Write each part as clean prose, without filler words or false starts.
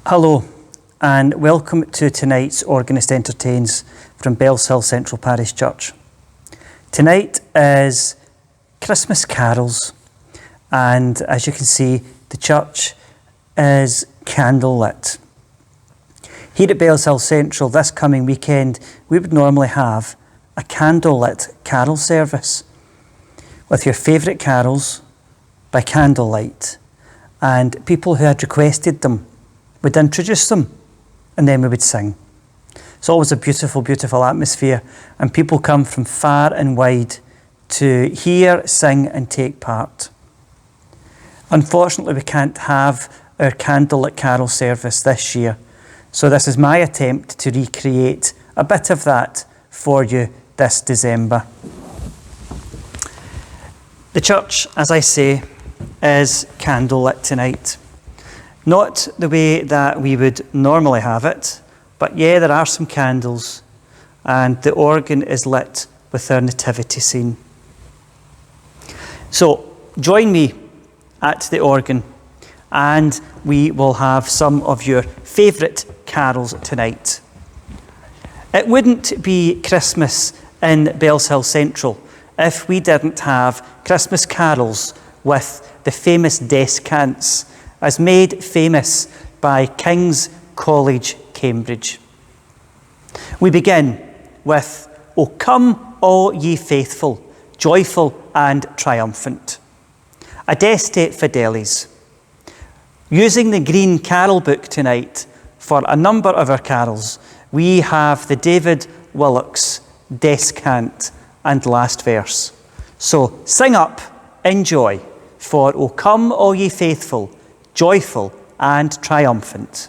Hello and welcome to tonight's Organist Entertains from Bellshill Central Parish Church. Tonight is Christmas carols, and as you can see, the church is candlelit. Here at Bellshill Central this coming weekend, we would normally have a candlelit carol service with your favourite carols by candlelight, and people who had requested them would introduce them and then we would sing. It's always a beautiful, beautiful atmosphere, and people come from far and wide to hear, sing and take part. Unfortunately, we can't have our candlelit carol service this year, so this is my attempt to recreate a bit of that for you this December. The church, as I say, is candlelit tonight. Not the way that we would normally have it, but yeah, there are some candles, and the organ is lit with our nativity scene. So join me at the organ, and we will have some of your favourite carols tonight. It wouldn't be Christmas in Bellshill Central if we didn't have Christmas carols with the famous descants, as made famous by King's College, Cambridge. We begin with "O come all ye faithful, joyful and triumphant," Adeste Fideles. Using the Green Carol Book tonight for a number of our carols, we have the David Willock's descant and last verse. So sing up, enjoy for "O come all ye faithful, joyful and triumphant."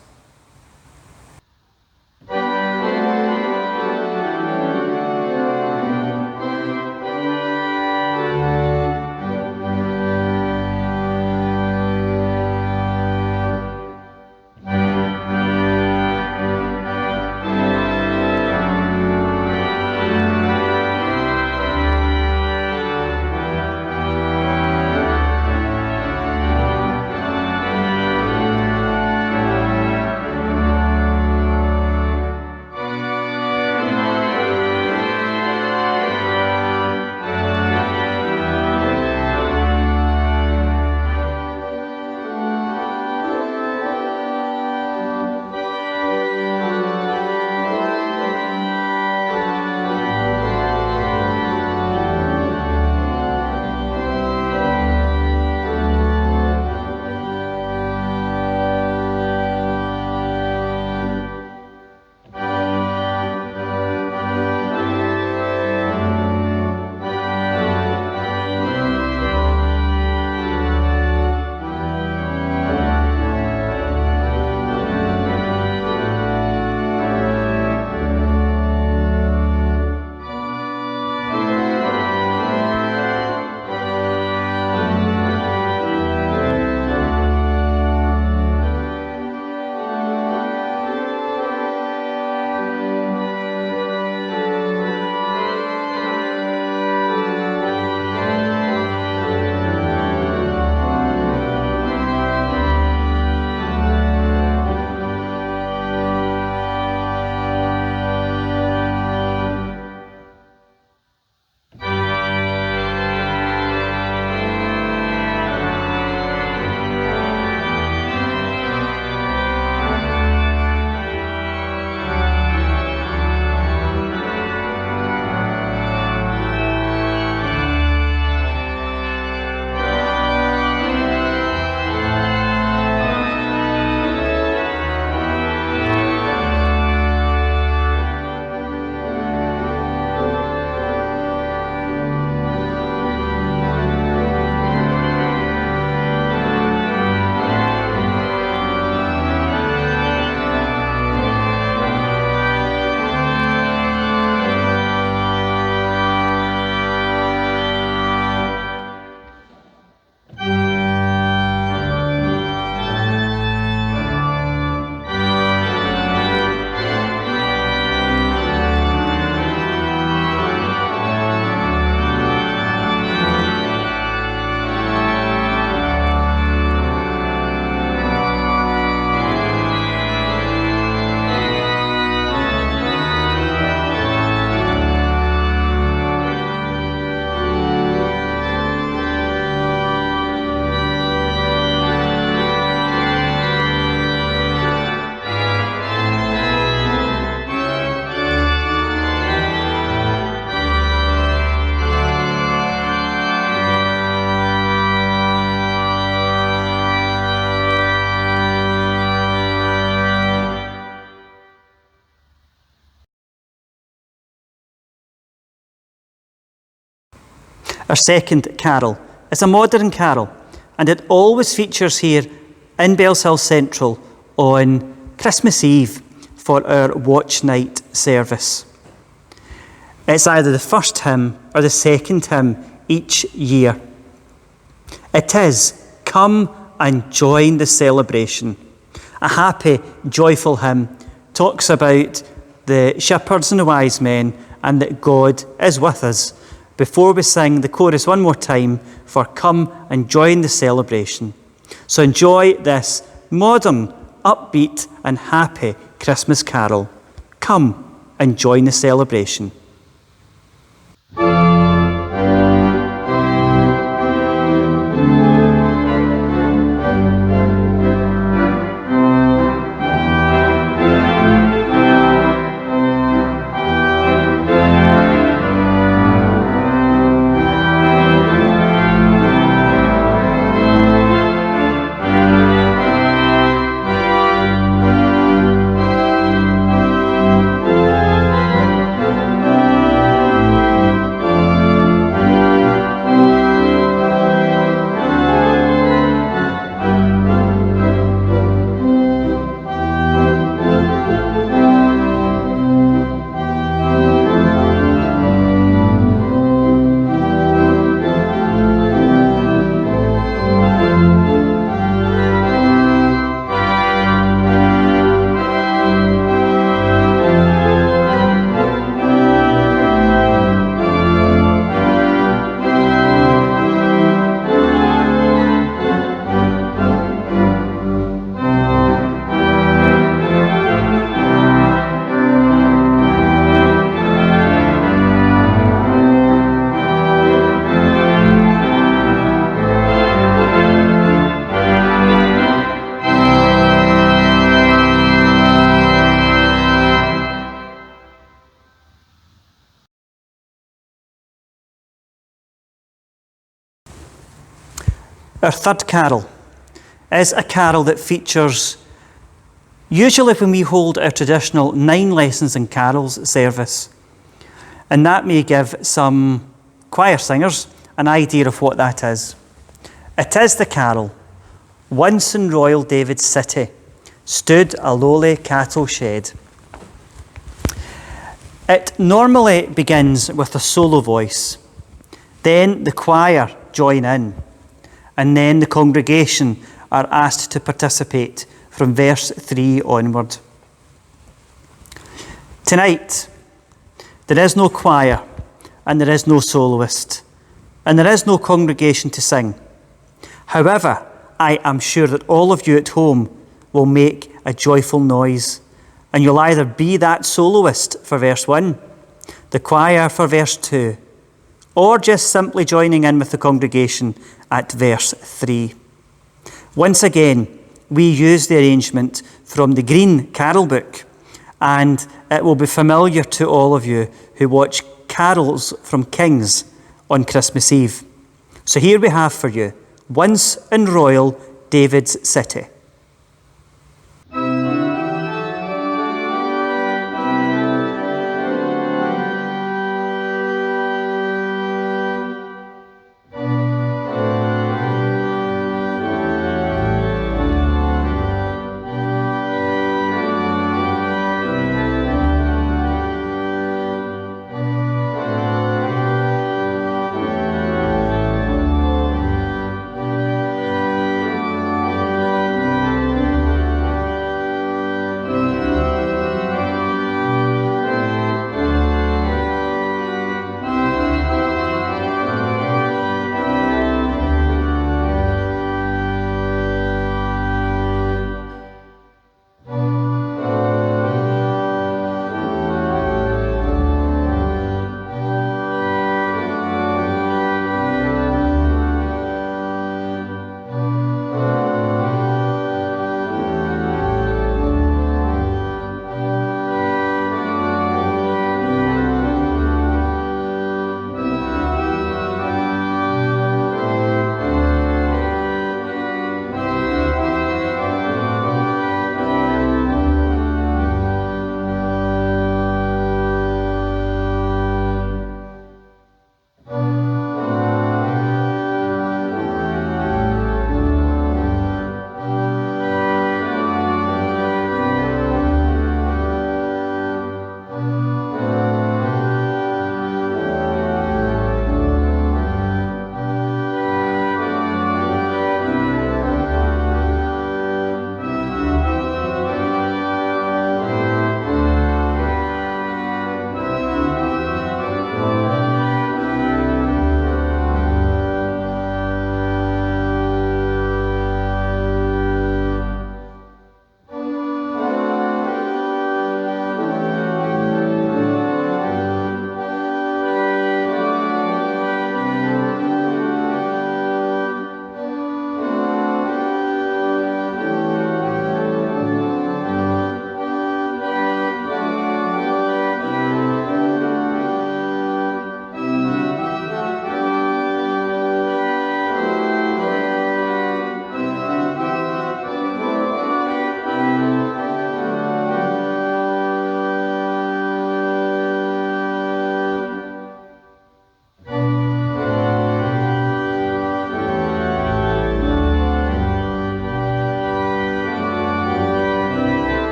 Our second carol is a modern carol, and it always features here in Bellshill Central on Christmas Eve for our watch night service. It's either the first hymn or the second hymn each year. It is "Come and Join the Celebration." A happy, joyful hymn talks about the shepherds and the wise men and that God is with us. Before we sing the chorus one more time for "Come and Join the Celebration." So enjoy this modern, upbeat and happy Christmas carol. Come and join the celebration. Our third carol is a carol that features usually when we hold our traditional 9 lessons in carols service. And that may give some choir singers an idea of what that is. It is the carol, "Once in royal David's city stood a lowly cattle shed." It normally begins with a solo voice. Then the choir join in. And then the congregation are asked to participate from verse 3 onward. Tonight, there is no choir, and there is no soloist, and there is no congregation to sing. However, I am sure that all of you at home will make a joyful noise, and you'll either be that soloist for verse 1, the choir for verse 2, or just simply joining in with the congregation at verse 3. Once again, we use the arrangement from the Green Carol Book, and it will be familiar to all of you who watch carols from Kings on Christmas Eve. So here we have for you, "Once in royal David's city."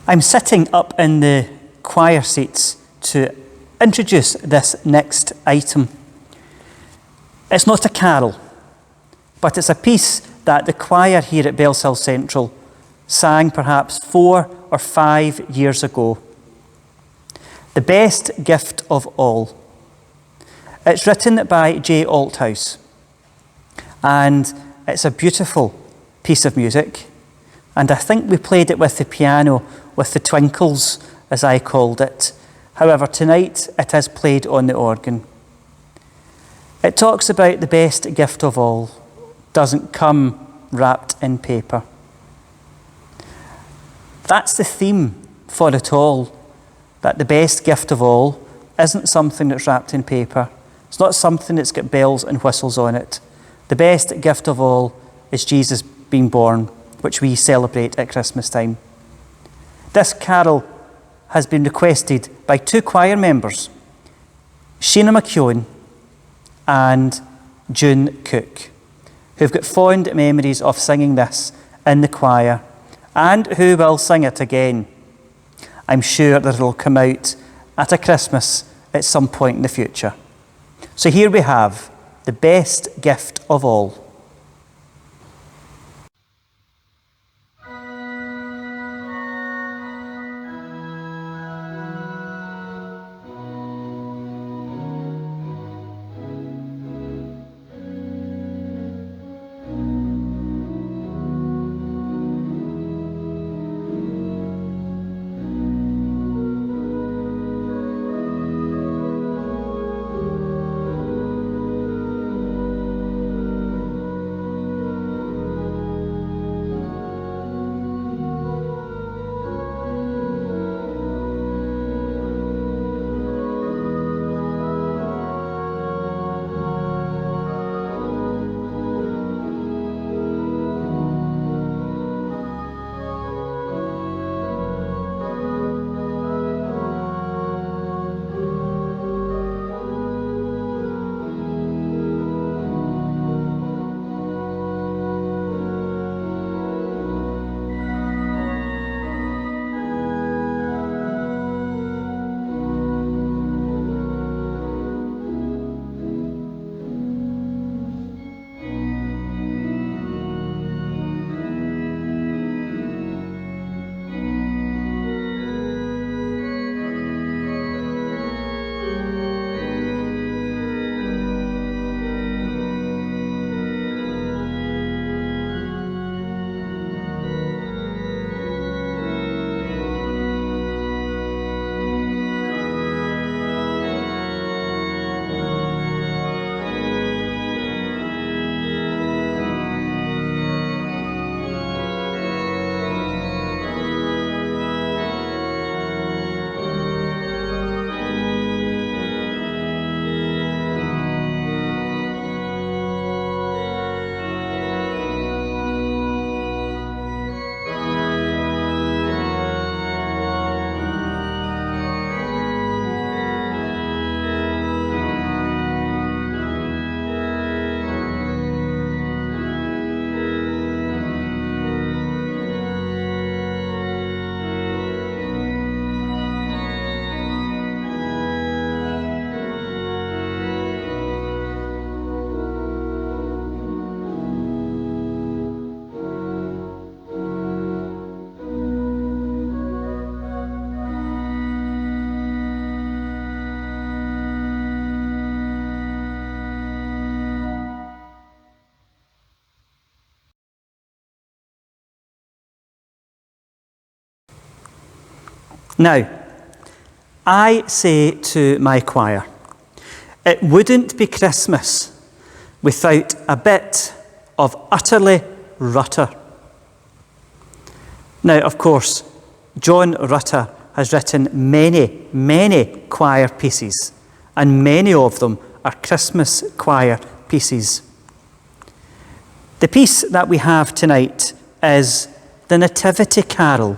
I'm sitting up in the choir seats to introduce this next item. It's not a carol, but it's a piece that the choir here at Bellshill Central sang perhaps 4 or 5 years ago. The Best Gift of All. It's written by J. Althouse, and it's a beautiful piece of music, and I think we played it with the piano, with the twinkles, as I called it. However, tonight it is played on the organ. It talks about the best gift of all doesn't come wrapped in paper. That's the theme for it all, that the best gift of all isn't something that's wrapped in paper. It's not something that's got bells and whistles on it. The best gift of all is Jesus being born, which we celebrate at Christmas time. This carol has been requested by 2 choir members, Sheena McKeown and June Cook, who've got fond memories of singing this in the choir, and who will sing it again. I'm sure that it'll come out at a Christmas at some point in the future. So here we have the best gift of all. Now, I say to my choir, it wouldn't be Christmas without a bit of utterly Rutter. Now, of course, John Rutter has written many, many choir pieces, and many of them are Christmas choir pieces. The piece that we have tonight is the Nativity Carol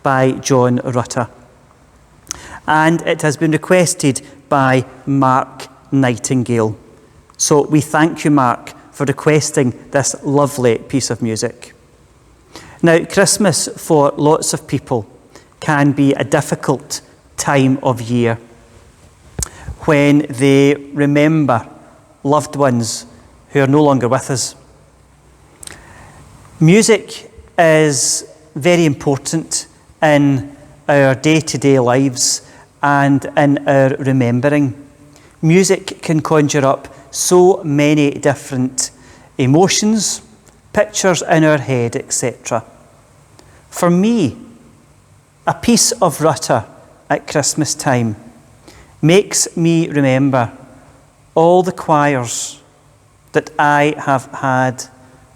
by John Rutter, and it has been requested by Mark Nightingale. So we thank you, Mark, for requesting this lovely piece of music. Now, Christmas for lots of people can be a difficult time of year when they remember loved ones who are no longer with us. Music is very important in our day-to-day lives and in our remembering. Music can conjure up so many different emotions, pictures in our head, etc. For me, a piece of rutter at Christmas time makes me remember all the choirs that I have had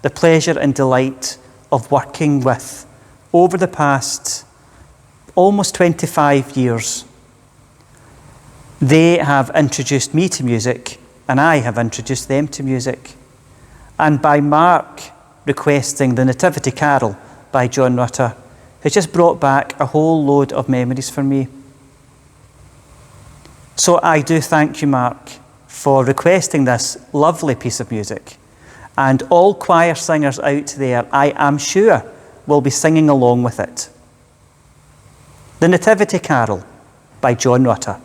the pleasure and delight of working with over the past almost 25 years. They have introduced me to music, and I have introduced them to music. And by Mark requesting the Nativity Carol by John Rutter, has just brought back a whole load of memories for me. So I do thank you, Mark, for requesting this lovely piece of music. And all choir singers out there, I am sure, will be singing along with it. The Nativity Carol by John Rutter.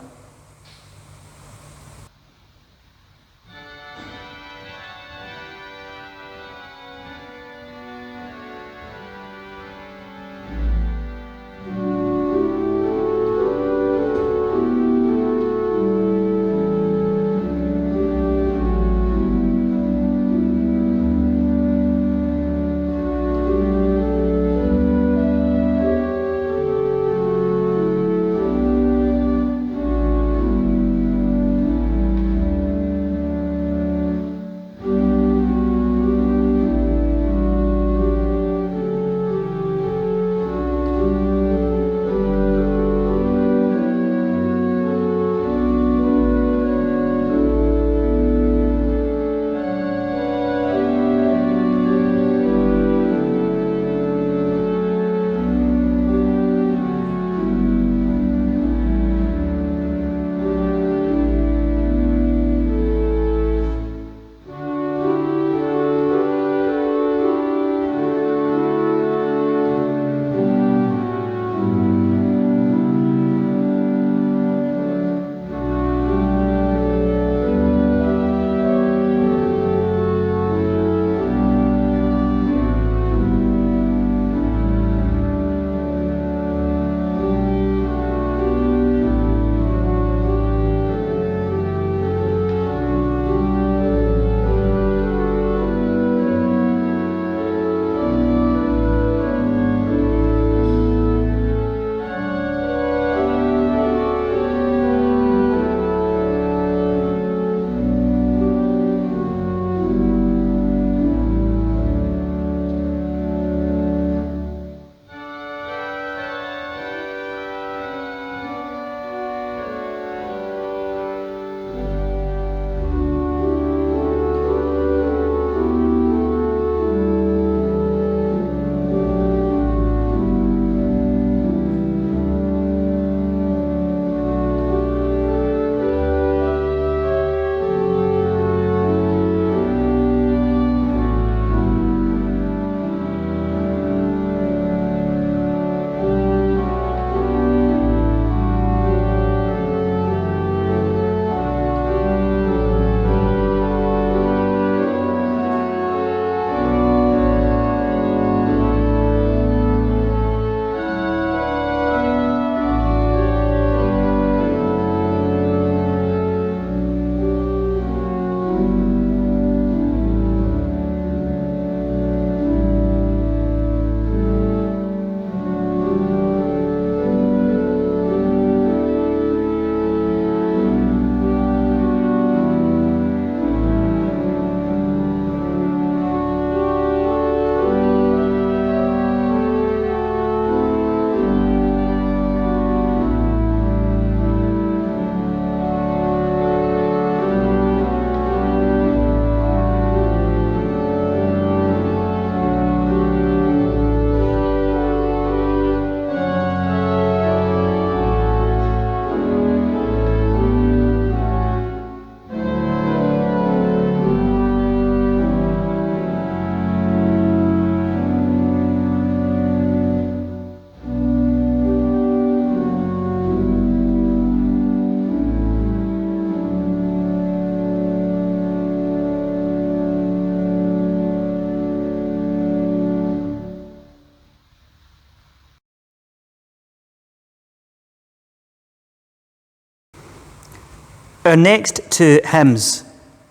Our next two hymns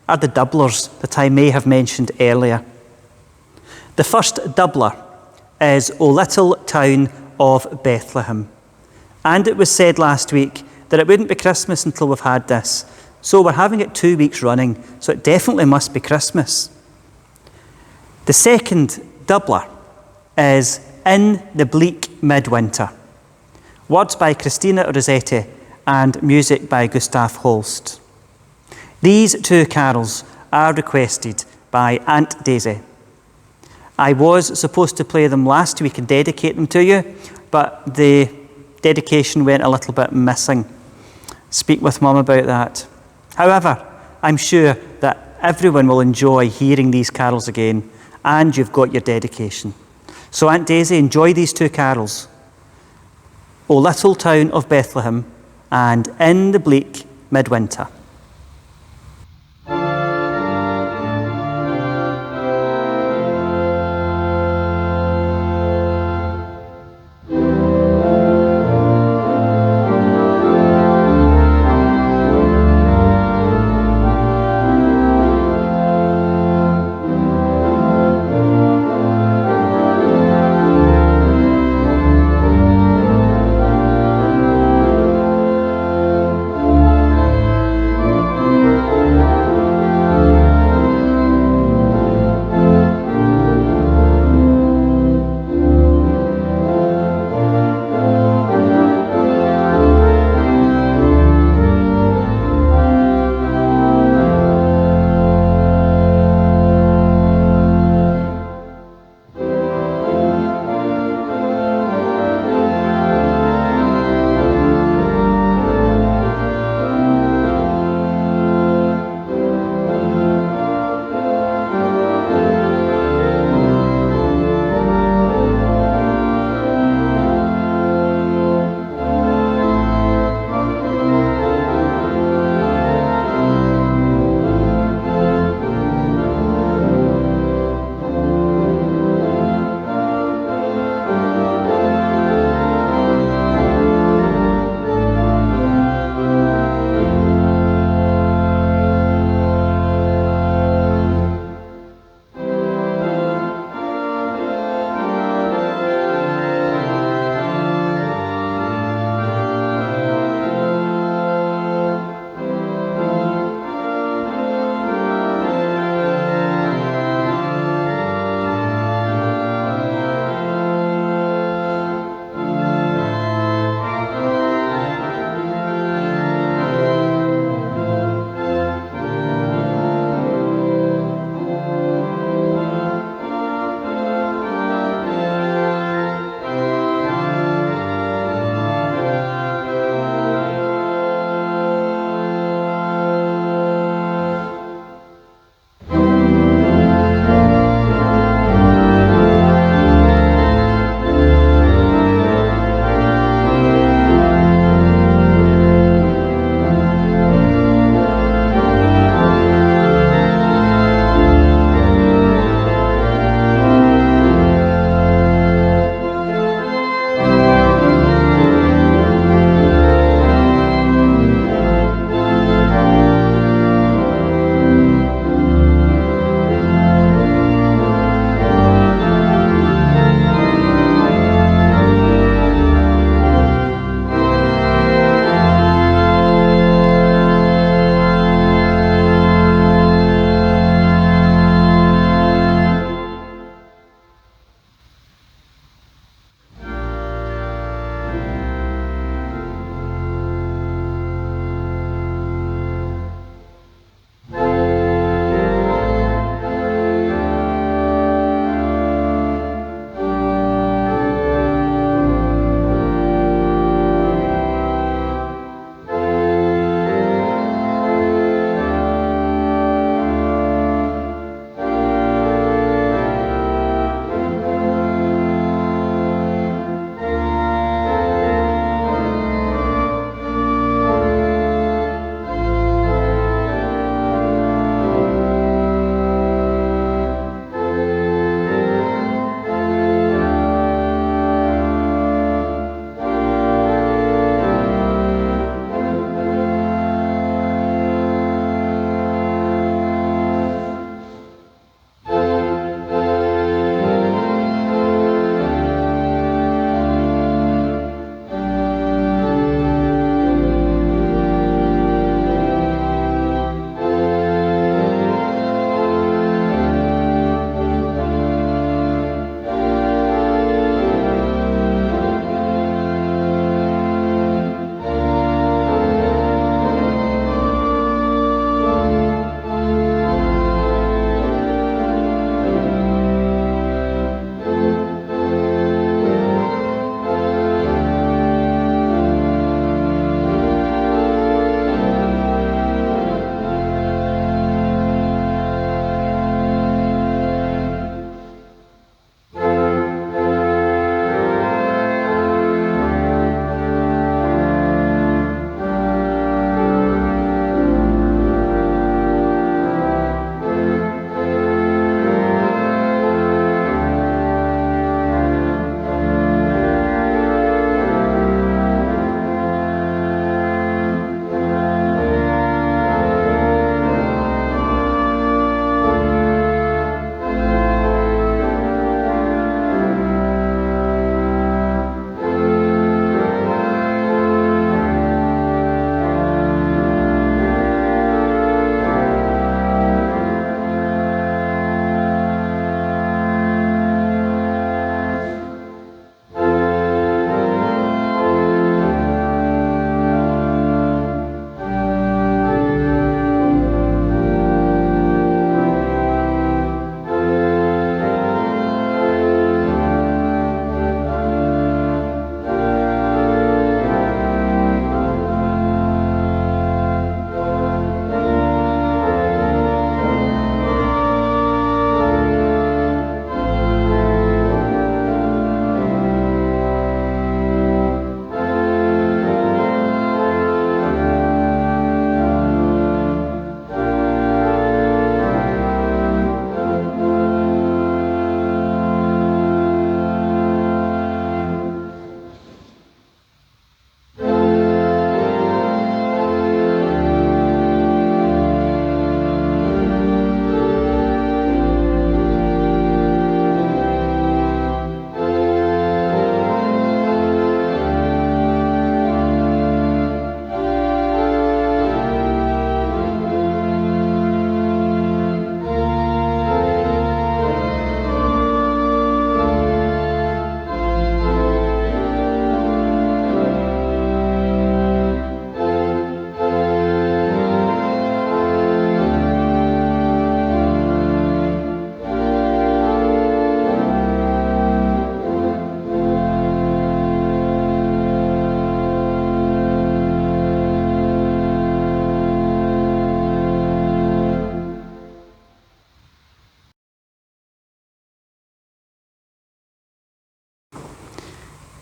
are the doublers that I may have mentioned earlier. The first doubler is O Little Town of Bethlehem. And it was said last week that it wouldn't be Christmas until we've had this. So we're having it 2 weeks running, so it definitely must be Christmas. The second doubler is In the Bleak Midwinter. Words by Christina Rossetti and music by Gustav Holst. These two carols are requested by Aunt Daisy. I was supposed to play them last week and dedicate them to you, but the dedication went a little bit missing. Speak with Mum about that. However, I'm sure that everyone will enjoy hearing these carols again, and you've got your dedication. So Aunt Daisy, enjoy these two carols. O Little Town of Bethlehem and In the Bleak Midwinter.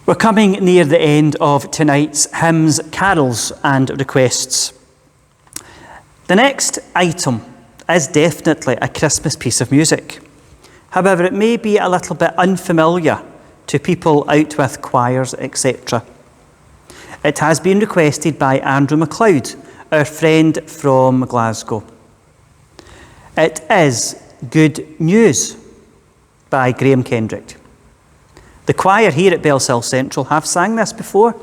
We're coming near the end of tonight's hymns, carols and requests. The next item is definitely a Christmas piece of music. However, it may be a little bit unfamiliar to people out with choirs, etc. It has been requested by Andrew MacLeod, our friend from Glasgow. It is Good News by Graham Kendrick. The choir here at Bellshill Central have sang this before.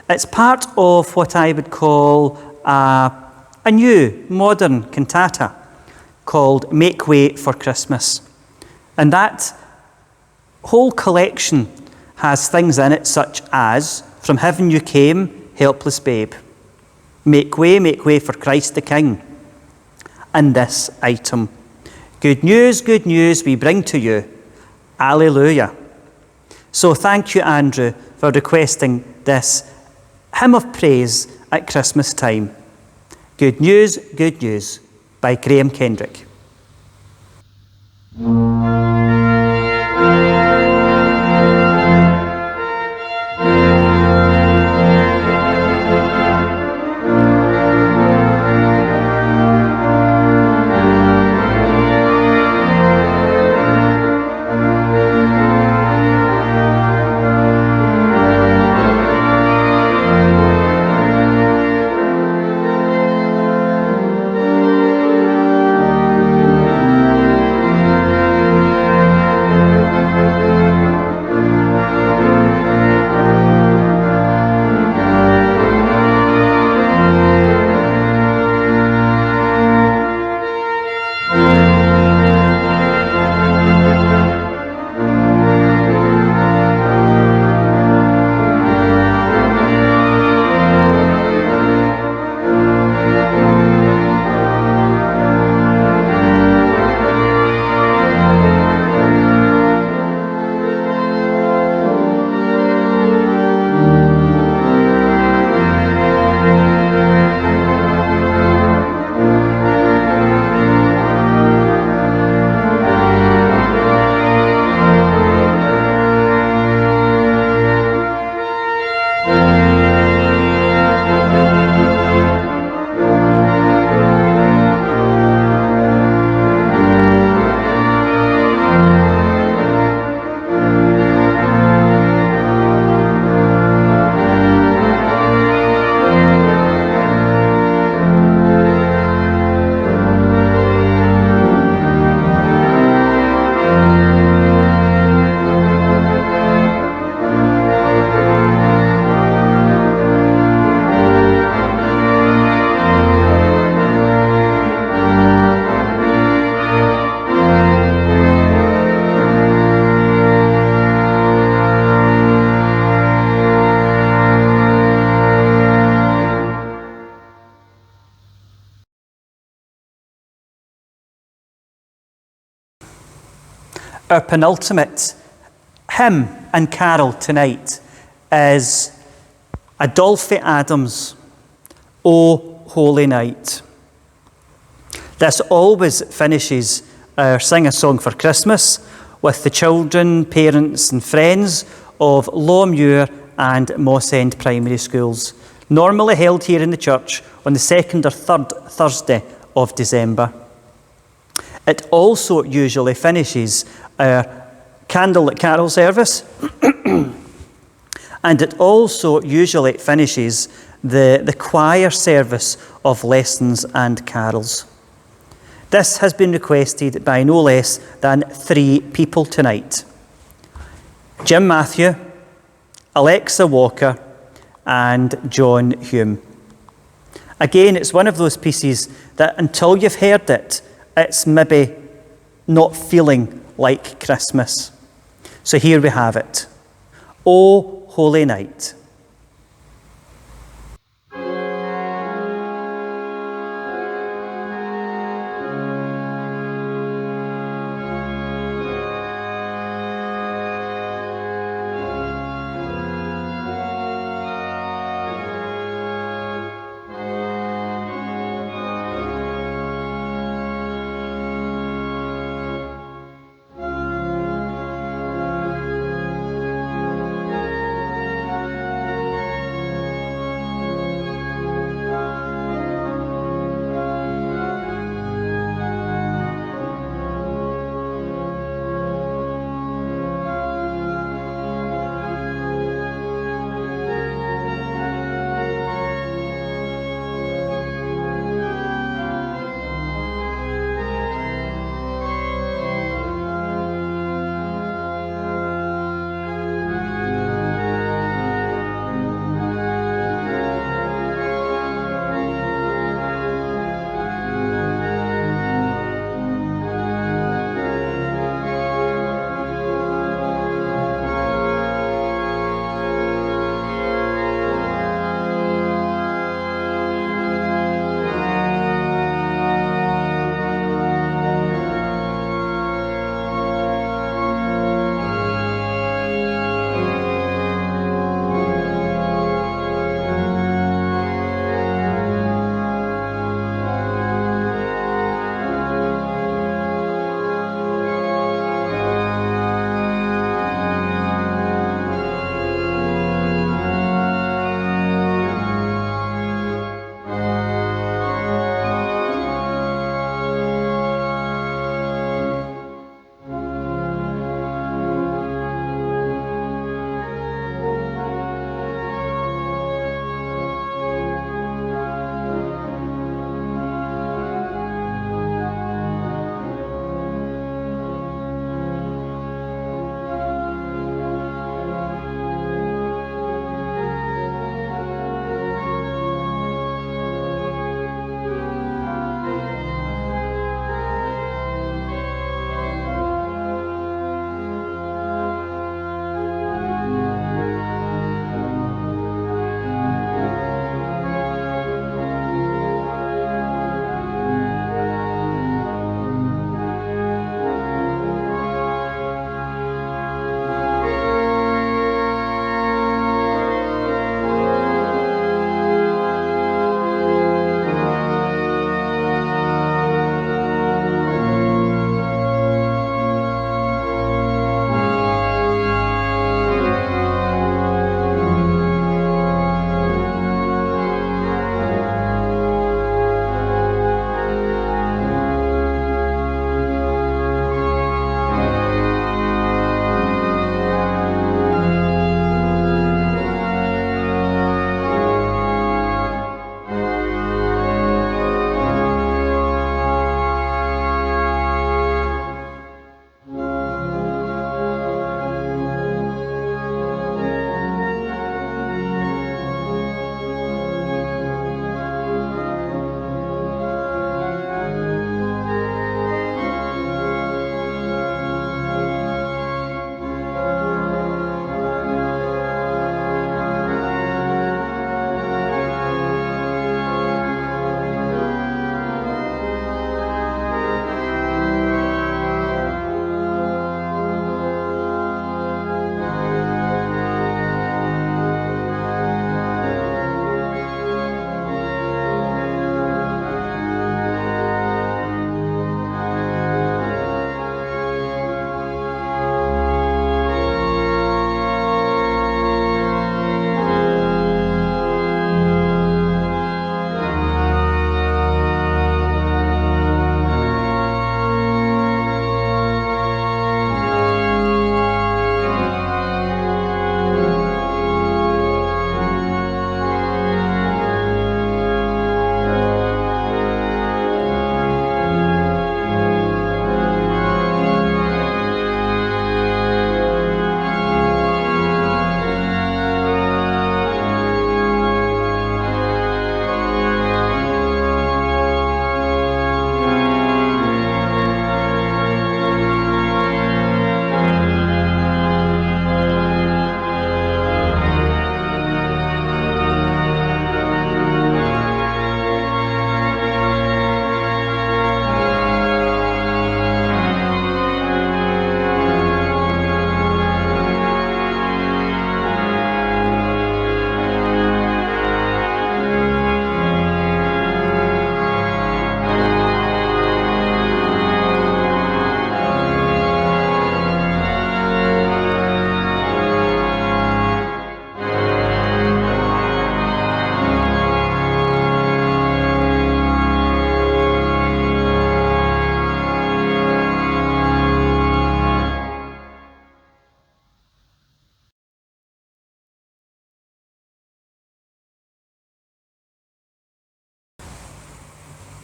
It's part of what I would call a new, modern cantata called Make Way for Christmas. And that whole collection has things in it such as From Heaven You Came, Helpless Babe, Make Way for Christ the King, and this item, Good news, we bring to you, Alleluia. So thank you, Andrew, for requesting this hymn of praise at Christmas time. Good News, by Graham Kendrick. Our penultimate hymn and carol tonight is Adolphe Adams' O Holy Night. This always finishes our Sing a Song for Christmas with the children, parents and friends of Lawmuir and Moss End Primary Schools, normally held here in the church on the second or third Thursday of December. It also usually finishes our candlelit carol service and it also usually finishes the choir service of lessons and carols. This has been requested by no less than 3 people tonight: Jim Matthew, Alexa Walker and John Hume. Again, it's one of those pieces that until you've heard it, it's maybe not feeling like Christmas. So here we have it. O Holy Night.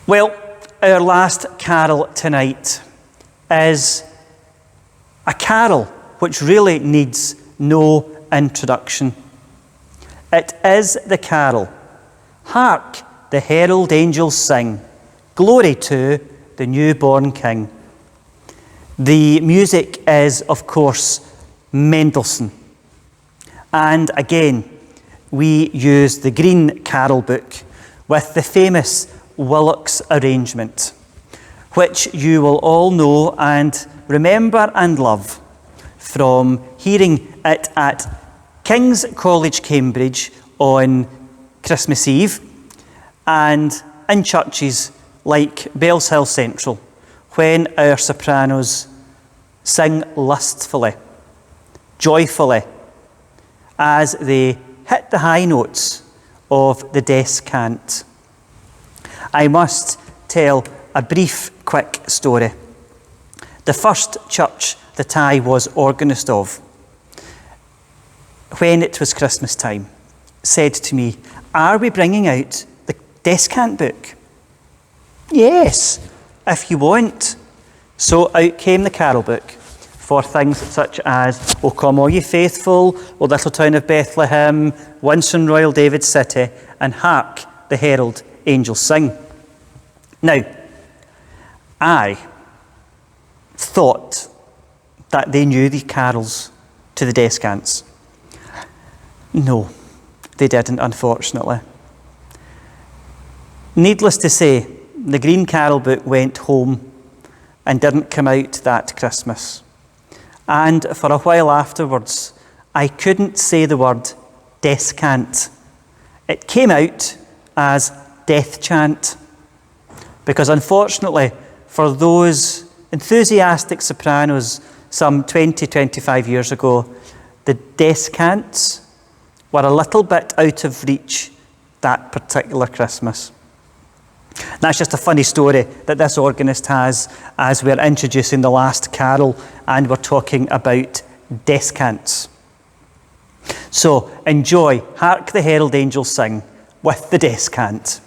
Well, our last carol tonight is a carol which really needs no introduction. It is the carol, "Hark, the herald angels sing, glory to the newborn King." The music is, of course, Mendelssohn. And again, we use the Green Carol book with the famous Willock's arrangement, which you will all know and remember and love from hearing it at King's College, Cambridge on Christmas Eve, and in churches like Bellshill Central, when our sopranos sing lustfully, joyfully, as they hit the high notes of the descant. I must tell a brief, quick story. The first church that I was organist of, when it was Christmas time, said to me, "Are we bringing out the descant book?" "Yes, if you want." So out came the carol book for things such as "O Come All Ye Faithful," "O Little Town of Bethlehem," "Once in Royal David's City," and "Hark, the Herald Angels Sing." Now, I thought that they knew the carols to the descants. No, they didn't, unfortunately. Needless to say, the Green Carol book went home and didn't come out that Christmas. And for a while afterwards, I couldn't say the word descant. It came out as death chant, because unfortunately for those enthusiastic sopranos some 20-25 years ago, the descants were a little bit out of reach that particular Christmas. That's just a funny story that this organist has as we're introducing the last carol and we're talking about descants. So enjoy "Hark the Herald Angels Sing" with the descant.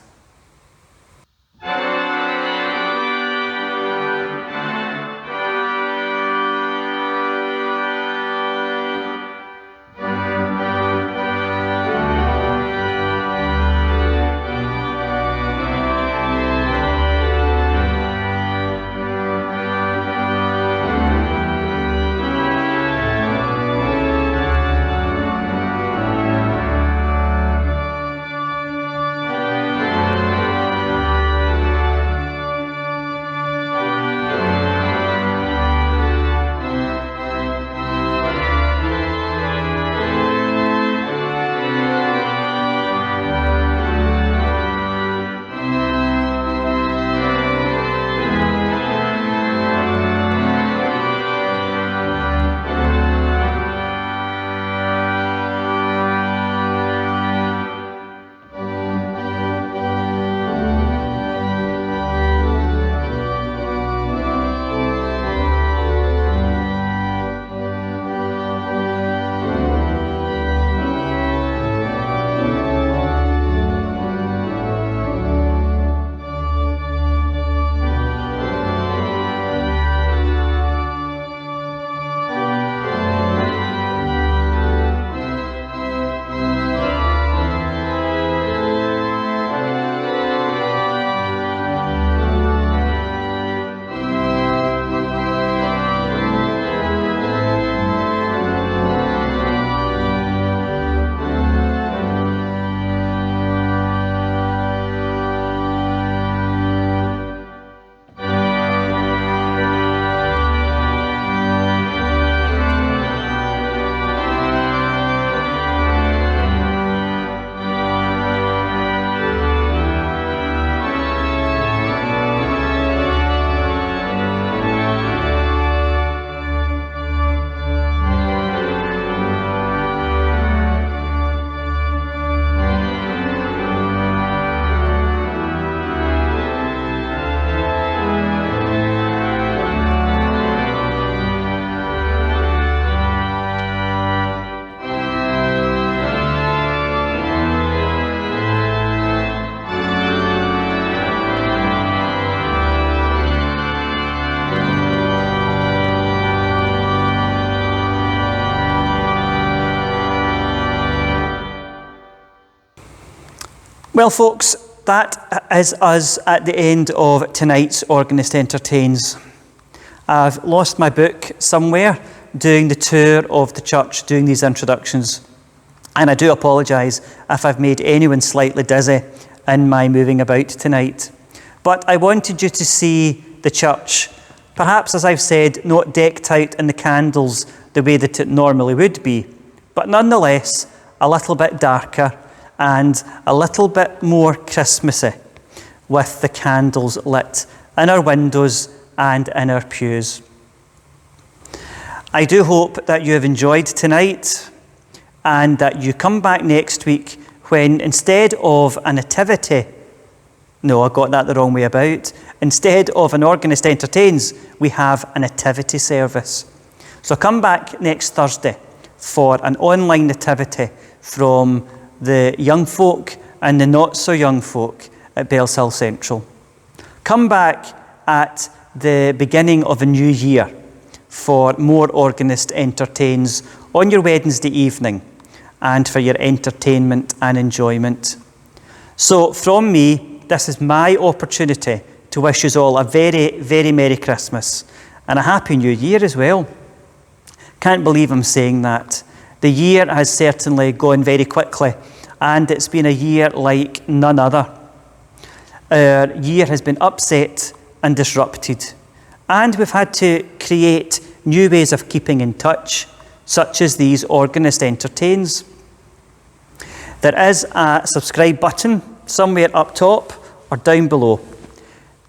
Well, folks, that is us at the end of tonight's Organist Entertains. I've lost my book somewhere doing the tour of the church, doing these introductions. And I do apologise if I've made anyone slightly dizzy in my moving about tonight. But I wanted you to see the church, perhaps, as I've said, not decked out in the candles the way that it normally would be, but nonetheless a little bit darker and a little bit more Christmassy, with the candles lit in our windows and in our pews. I do hope that you have enjoyed tonight and that you come back next week when, instead of a nativity, no, I got that the wrong way about, instead of an Organist Entertains, we have a nativity service. So come back next Thursday for an online nativity from the young folk and the not so young folk at Bellshill Central. Come back at the beginning of a new year for more Organist Entertains on your Wednesday evening and for your entertainment and enjoyment. So from me, this is my opportunity to wish you all a very, very Merry Christmas and a Happy New Year as well. Can't believe I'm saying that. The year has certainly gone very quickly, and it's been a year like none other. Our year has been upset and disrupted, and we've had to create new ways of keeping in touch, such as these Organist Entertains. There is a subscribe button somewhere up top or down below.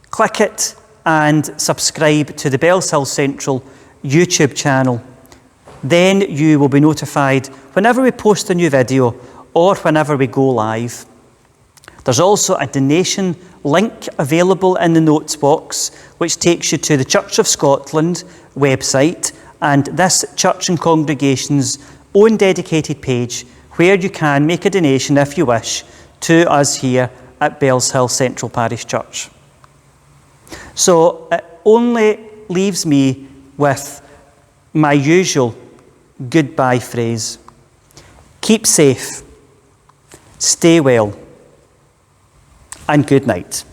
Click it and subscribe to the Bellshill Central YouTube channel. Then you will be notified whenever we post a new video or whenever we go live. There's also a donation link available in the notes box, which takes you to the Church of Scotland website and this church and congregation's own dedicated page, where you can make a donation, if you wish, to us here at Bellshill Central Parish Church. So it only leaves me with my usual goodbye phrase. Keep safe, stay well, and good night.